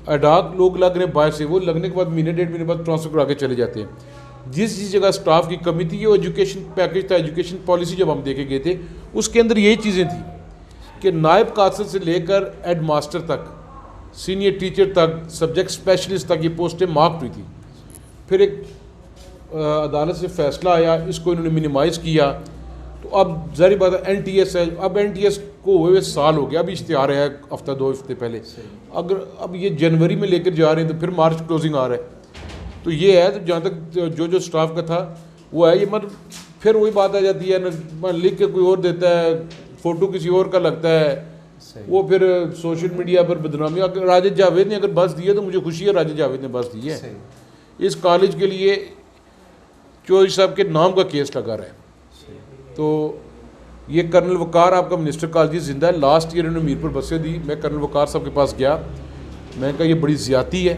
अडाक लोग लग रहे हैं बाहर से, वो लगने के बाद महीने 1.5 महीने बाद ट्रांसफ़र करा के चले जाते हैं। जिस जगह स्टाफ की कमी थी, वो एजुकेशन पैकेज था, एजुकेशन पॉलिसी जब हम देखे गए थे उसके अंदर यही चीज़ें थी कि नायब कासिद से लेकर हेड मास्टर तक, सीनियर टीचर तक, सब्जेक्ट स्पेशलिस्ट तक ये पोस्टें मार्क हुई थी। फिर एक अदालत से फैसला आया, इसको इन्होंने मिनिमाइज़ किया, तो अब ज़ाहिर बात है NTS है, अब NTS को हुए साल हो गया, अभी इश्तिहार है हफ्ता 2 हफ्ते पहले, अगर अब ये जनवरी में लेकर जा रहे हैं तो फिर मार्च क्लोजिंग आ रहा है। तो ये है, तो जहाँ तक जो स्टाफ का था वो है, ये मतलब फिर वही बात आ जाती है ना, लिख के कोई और देता है, फ़ोटो किसी और का लगता है, वो फिर सोशल मीडिया पर बदनामी। अगर राजिद जावेद ने अगर बस दी है तो मुझे खुशी है राजिद जावेद ने बस दी है। इस कॉलेज के लिए चौधरी साहब के नाम का केस लगा रहा है। तो ये कर्नल वकार आपका मिनिस्टर कॉलेज जिंदा है, लास्ट ईयर इन्होंने मीरपुर बसें दी, मैं कर्नल वकार साहब के पास गया, मैंने कहा ये बड़ी ज़्यादती है,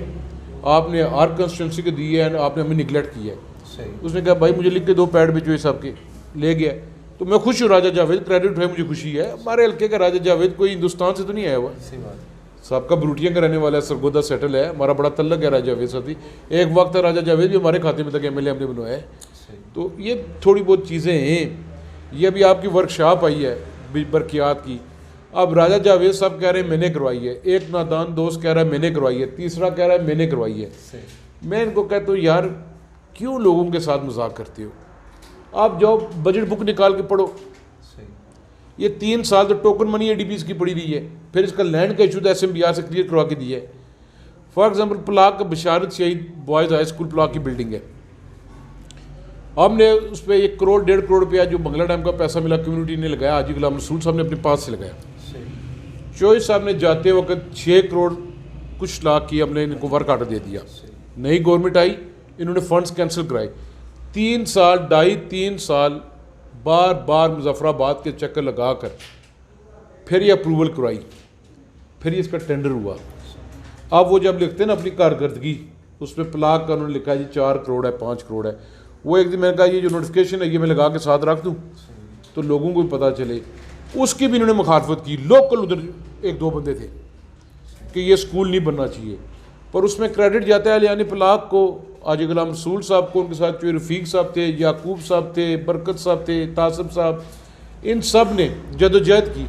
आपने हर कंस्टिट्यूंसी को दी है, आपने हमें निगलेक्ट किया है। उसने कहा भाई मुझे लिख के 2 पैड भेजो साहब के, ले गया। तो मैं खुश हूँ, राजा जावेद क्रेडिट है, मुझे खुशी है। हमारे हल्के का राजा जावेद कोई हिंदुस्तान से तो नहीं आया हुआ, साहब का बरूटियाँ का रहने वाला है, सरगोदा सेटल है, हमारा बड़ा तल्लक है राजा जावेद साथी। एक वक्त राजा जावेद भी हमारे खाते में तक MLA हमने बनवाया है। तो ये थोड़ी बहुत चीज़ें हैं। ये अभी आपकी वर्कशॉप आई है बरकियात की, अब राजा जावेद साहब कह रहे हैं मैंने करवाई है, एक नादान दोस्त कह रहा है मैंने करवाई है, तीसरा कह रहा है मैंने करवाई है। मैं इनको कहता हूँ यार क्यों लोगों के साथ मजाक करते हो, आप जाओ बजट बुक निकाल के पढ़ो। ये 3 साल तो टोकन मनी ADPs की पड़ी रही है, फिर इसका लैंड का इशू तो SMBR से क्लियर करवा के दिया है। फॉर एग्जाम्पल प्लाक का बशारत शहीद बॉयज़ हाई स्कूल प्लाक की बिल्डिंग है, हमने उस पर 1 करोड़ 1.5 करोड़ रुपया जो बंगला डैम का पैसा मिला कम्युनिटी ने लगाया, हाजी गुलाम रसूल साहब ने अपने पास से लगाया। चौधरी साहब ने जाते वक्त 6 करोड़ कुछ लाख की हमने इनको वर्क आर्डर दे दिया। नई गवर्नमेंट आई, इन्होंने फंड्स कैंसिल कराए, 3 साल 2.5-3 साल बार बार मुजफ्फराबाद के चक्कर लगा कर फिर ये अप्रूवल करवाई, फिर ये इसका टेंडर हुआ। अब वो जब लिखते हैं ना अपनी कारकर्दगी, उस पर प्लाक का उन्होंने लिखा है जी 4 करोड़ है 5 करोड़ है। वो एक दिन मैंने कहा ये जो नोटिफिकेशन है ये मैं लगा के साथ रख दूँ तो लोगों को भी पता चले, उसकी भी इन्होंने मुखालफत की। लोकल उधर 1-2 बंदे थे कि ये स्कूल नहीं बनना चाहिए, पर उसमें क्रेडिट जाता है अलियानी प्लाक को, हाजी गुलाम रसूल साहब को, उनके साथ जो रफ़ीक साहब थे, याकूब साहब थे, बरकत साहब थे, तासिब साहब, इन सब ने जदोजहद की।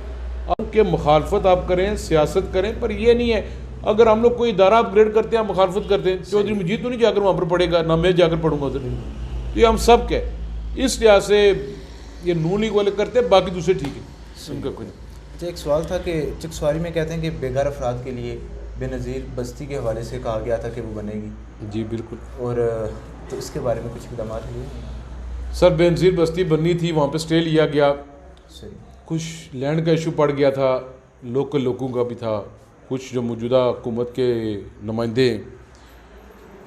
उनके मुखालफत आप करें, सियासत करें, पर ये नहीं है अगर हम लोग कोई इदारा अपग्रेड करते हैं आप मुखालफत करते हैं। चौधरी मजीद तो नहीं जाकर वहाँ पर पढ़ेगा, ना मैं जाकर पढ़ूंगा उधर, तो ये हम सब के इस लिहाज से ये नून लीग वाले करते हैं, बाकी दूसरे ठीक है उनका कोई। अच्छा एक सवाल था कि चकसवारी में कहते हैं कि बेघर अफराद के लिए बेनज़ीर बस्ती के हवाले से कहा गया था कि वो बनेगी। जी बिल्कुल। और तो इसके बारे में कुछ इक़दाम हुए? सर बेनज़ीर बस्ती बननी थी, वहाँ पे स्टे लिया गया, सही, कुछ लैंड का इशू पड़ गया था, लोकल लोगों का भी था, कुछ जो मौजूदा हुकूमत के नुमाइंदे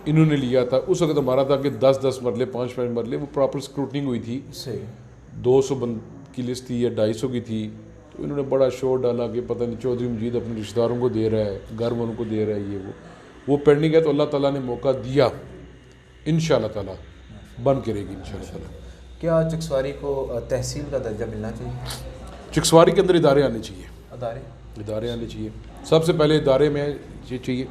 इन्होंने लिया था। उस वक्त हमारा था कि 10-10 मरले 5-5 मरले, वो प्रॉपर स्क्रूटनिंग हुई थी, सही 200 बंद की लिस्ट थी या 250 की थी। तो इन्होंने बड़ा शोर डाला कि पता नहीं चौधरी मजीद अपने रिश्तेदारों को दे रहा है, घर वालों को दे रहा है, ये वो पेंडिंग है। तो अल्लाह ताला ने मौका दिया, इंशाअल्लाह ताला बन के रहेगी इंशाअल्लाह ताला। क्या चकसवारी को तहसील का दर्जा मिलना चाहिए? चकसवारी के अंदर इदारे आने चाहिए, इदारे आने चाहिए। सबसे पहले इदारे में ये चाहिए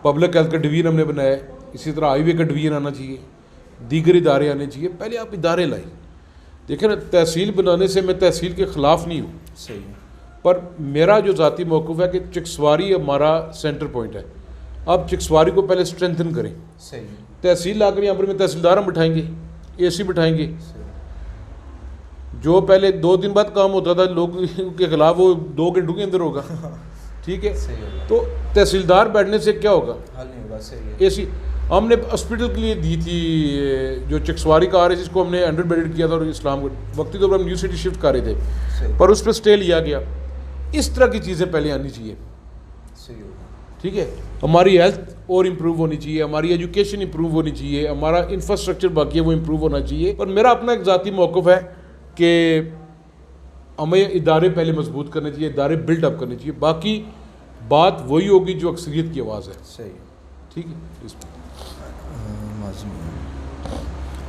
पब्लिक हेल्थ का डिवीज़न हमने बनाया है, इसी तरह हाईवे का डिवीज़न आना चाहिए, दीगर इदारे आने चाहिए। पहले आप इदारे लाएं। देखें ना, तहसील बनाने से मैं तहसील के ख़िलाफ़ नहीं हूँ, सही है, पर मेरा जो ज़ाती मौक़िफ़ है कि चकसवारी हमारा सेंटर पॉइंट है। अब चकसवारी को पहले स्ट्रेंथन करें। सही है, तहसील लाकर यहाँ पर मैं तहसीलदार हम बिठाएंगे, AC बिठाएंगे। जो पहले 2 दिन बाद काम होता था लोग के ख़िलाफ़, वो 2 घंटों के अंदर होगा। ठीक है, तो तहसीलदार बैठने से क्या होगा, हल नहीं होगा। सही है, AC हमने हॉस्पिटल के लिए दी थी, जो चकसवारी का RS जिसको हमने 100 बेडेड किया था, और इस्लामगढ़ वक्ती तौर पर हम न्यू सिटी शिफ्ट कर रहे थे, पर उस पर स्टे लिया गया। इस तरह की चीज़ें पहले आनी चाहिए। सही होगा, ठीक है, हमारी हेल्थ और इम्प्रूव होनी चाहिए, हमारी एजुकेशन इम्प्रूव होनी चाहिए, हमारा इंफ्रास्ट्रक्चर बाकी है वो इम्प्रूव होना चाहिए। पर मेरा अपना एक ज़ाती मौक़िफ़ है कि हमें इदारे पहले मजबूत करने चाहिए, इदारे बिल्डअप करने चाहिए, बाकी बात वही होगी जो अक्सरियत की आवाज़ है। सही, ठीक है। इस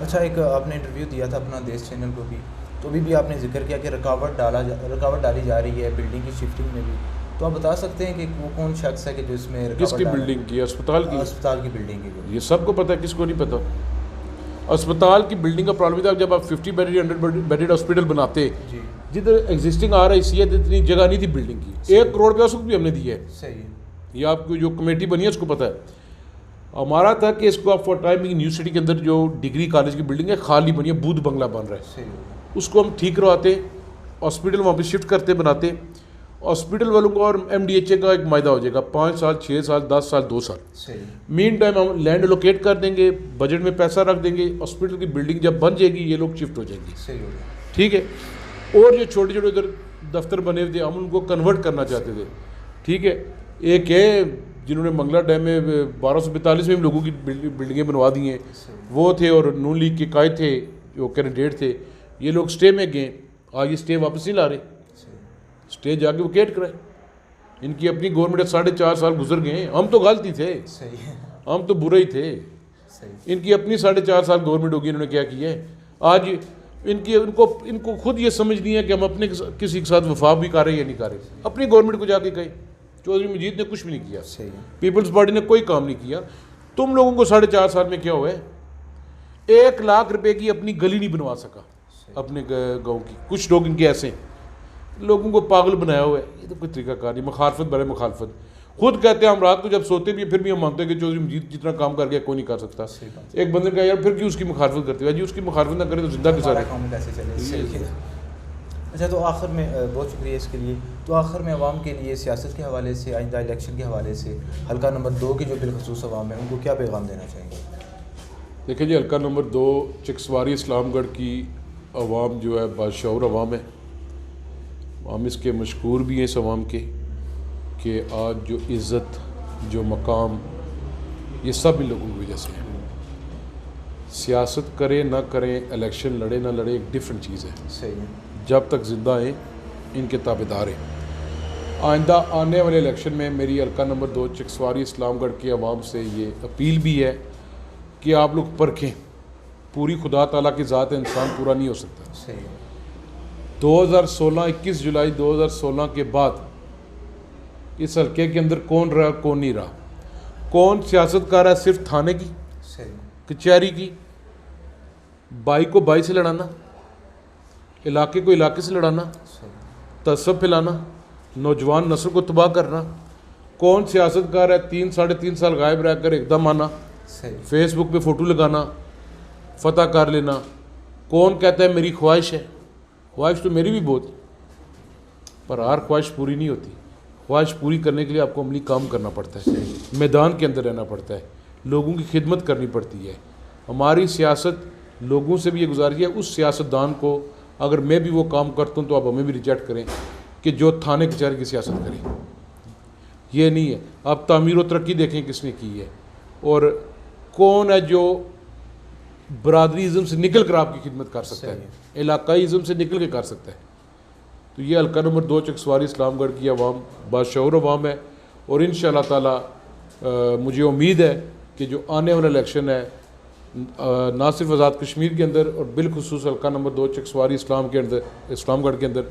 अच्छा एक आपने इंटरव्यू दिया था अपना देश चैनल को भी, तो तो अभी भी आपने जिक्र किया कि रुकावट डाली जा रही है बिल्डिंग की शिफ्टिंग में भी, तो आप बता सकते हैं कि वो कौन शख्स है कि जो इसमें किसकी बिल्डिंग की? अस्पताल की बिल्डिंग की ये सबको पता है, किसको नहीं पता? अस्पताल की बिल्डिंग का प्रॉब्लम था, जब आप 50 बेडेड 100 बेडेड हॉस्पिटल बनाते, जी जिधर एग्जिस्टिंग RIC है, इतनी जगह नहीं थी बिल्डिंग की। 1 करोड़ रुपया उसको भी हमने दिया है। सही है। ये आपको जो कमेटी बनी है उसको पता है। हमारा था कि इसको आप फॉर टाइम यूनिवर्सिटी के अंदर जो डिग्री कॉलेज की बिल्डिंग है खाली बनी है, बूथ बंगला बन रहा है, सही है। उसको हम ठीक करवाते, हॉस्पिटल वहाँ पे शिफ्ट करते बनाते। हॉस्पिटल वालों को और MDHA का एक मायदा हो जाएगा 5 साल 6 साल 10 साल 2 साल। सही। मीन टाइम हम लैंड लोकेट कर देंगे, बजट में पैसा रख देंगे, हॉस्पिटल की बिल्डिंग जब बन जाएगी ये लोग शिफ्ट हो जाएंगे। सही हो गया। ठीक है। और जो छोटे छोटे उधर दफ्तर बने हुए थे हम उनको कन्वर्ट करना चाहते थे। ठीक है। एक है जिन्होंने मंगला डैम में 1242 में भी लोगों की बिल्डिंगें बनवा दी हैं, वो थे, और नून लीग के कायद थे जो कैंडिडेट थे, ये लोग स्टे में गए, आज ये स्टे वापस नहीं ला रहे, स्टे जाके वोकेट कराए। इनकी अपनी गवर्नमेंट 4.5 साल गुजर गए, हम तो गलती थे, सही है। हम तो बुरे ही थे। सही। इनकी अपनी 4.5 साल गवर्नमेंट होगी, इन्होंने क्या किया है आज? इनको खुद ये समझ नहीं है कि हम अपने किसी के साथ वफा भी कर रहे हैं या नहीं कर रहे। अपनी गवर्नमेंट को जाके कहे, चौधरी मजीद ने कुछ भी नहीं किया, सही है। पीपल्स पार्टी ने कोई काम नहीं किया। तुम लोगों को 4.5 साल में क्या हुआ है? 1 लाख रुपए की अपनी गली नहीं बनवा सका अपने गांव की। कुछ लोग इनके ऐसे हैं, लोगों को पागल बनाया हुआ है। ये तो कोई तरीकाकार नहीं, मुखालफत बड़े मुखालफत। खुद कहते हैं हम रात को जब सोते भी फिर भी हम मानते हैं कि चौधरी मजीद जितना काम कर गया कोई नहीं कर सकता। एक बंदे का यार फिर क्यों उसकी मुखालफत करते हुए? जी उसकी मुखालफत ना करे तो जिंदा किसा रहे। अच्छा, तो आखिर में बहुत शुक्रिया इसके लिए। तो आखिर में अवाम के लिए सियासत के हवाले से, आइंदा इलेक्शन के हवाले से हल्का नंबर 2 की जो बिलखसूस अवाम है उनको क्या पैगाम देना चाहेंगे? देखिए जी, हल्का नंबर 2 चिक्सवारी इस्लामगढ़ की अवाम जो है बाशऊर अवाम है। हम इसके मशहूर भी हैं इस अवाम के कि आज जो इज़्ज़त जो मकाम ये सब इन लोगों की वजह से है। सियासत करें ना करें, इलेक्शन लड़े ना लड़े, एक डिफरेंट चीज़ है। सही है। जब तक ज़िंदा हैं इनके ताबेदार हैं। आइंदा आने वाले इलेक्शन में मेरी हल्का नंबर 2 चिक्सवारी इस्लामगढ़ की आवाम से ये अपील भी है कि आप लोग परखें। पूरी खुदा ताला की ज़ात है, इंसान पूरा नहीं हो सकता। सही है। 2016 21 जुलाई 2016 के बाद इस हल्के के अंदर कौन रहा कौन नहीं रहा, कौन सियासत कर रहा है? सिर्फ थाने की, कचहरी की, बाई को बाई से लड़ाना, इलाके को इलाके से लड़ाना, तसब फैलाना, नौजवान नस्ल को तबाह करना। कौन सियासत कर रहा है 3 साढ़े 3 साल गायब रहकर एकदम आना, फेसबुक पे फ़ोटो लगाना, फतह कर लेना। कौन कहता है मेरी ख्वाहिश है? ख्वाहिश तो मेरी भी बहुत, पर हर ख्वाहिश पूरी नहीं होती। ख्वाहिश पूरी करने के लिए आपको अमली काम करना पड़ता है, मैदान के अंदर रहना पड़ता है, लोगों की खिदमत करनी पड़ती है। हमारी सियासत लोगों से भी ये गुजारिश है, उस सियासतदान को अगर मैं भी वो काम करता हूँ तो आप हमें भी रिजेक्ट करें कि जो थाने कचहरी की सियासत करें। ये नहीं है। आप तामीर और तरक्की देखें किसने की है, और कौन है जो बरादरीज़म से निकल कर आपकी खिदमत कर सकता है, इलाकाईज़म से निकल के कर सकता है। तो ये हल्का नंबर 2 चिक्सवारी इस्लामगढ़ की आवाम बाशऊर अवाम है, और इंशाअल्लाह ताला मुझे उम्मीद है कि जो आने वाला इलेक्शन है ना सिर्फ आज़ाद कश्मीर के अंदर और बिलखुसूस हल्का नंबर 2 चिक्सवारी इस्लामगढ़ के अंदर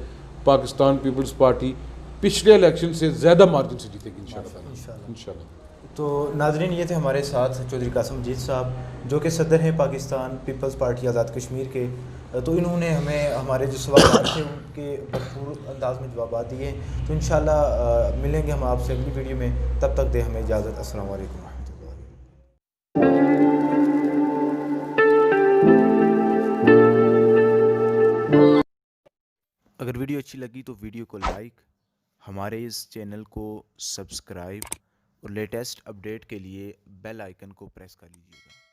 पाकिस्तान पीपल्स पार्टी पिछले इलेक्शन से ज़्यादा मार्जिन से जीतेगी इंशाअल्लाह। तो नाज़रीन, ये थे हमारे साथ चौधरी कासिम मजीद साहब, जो कि सदर हैं पाकिस्तान पीपल्स पार्टी आज़ाद कश्मीर के। तो इन्होंने हमें हमारे जो सवाल थे उनके भरपूर अंदाज में जवाब दिए। तो इंशाअल्लाह मिलेंगे हम आपसे अगली वीडियो में, तब तक दे हमें इजाज़त। अस्सलाम वालेकुम। अगर वीडियो अच्छी लगी तो वीडियो को लाइक, हमारे इस चैनल को सब्सक्राइब और लेटेस्ट अपडेट के लिए बेल आइकन को प्रेस कर लीजिएगा।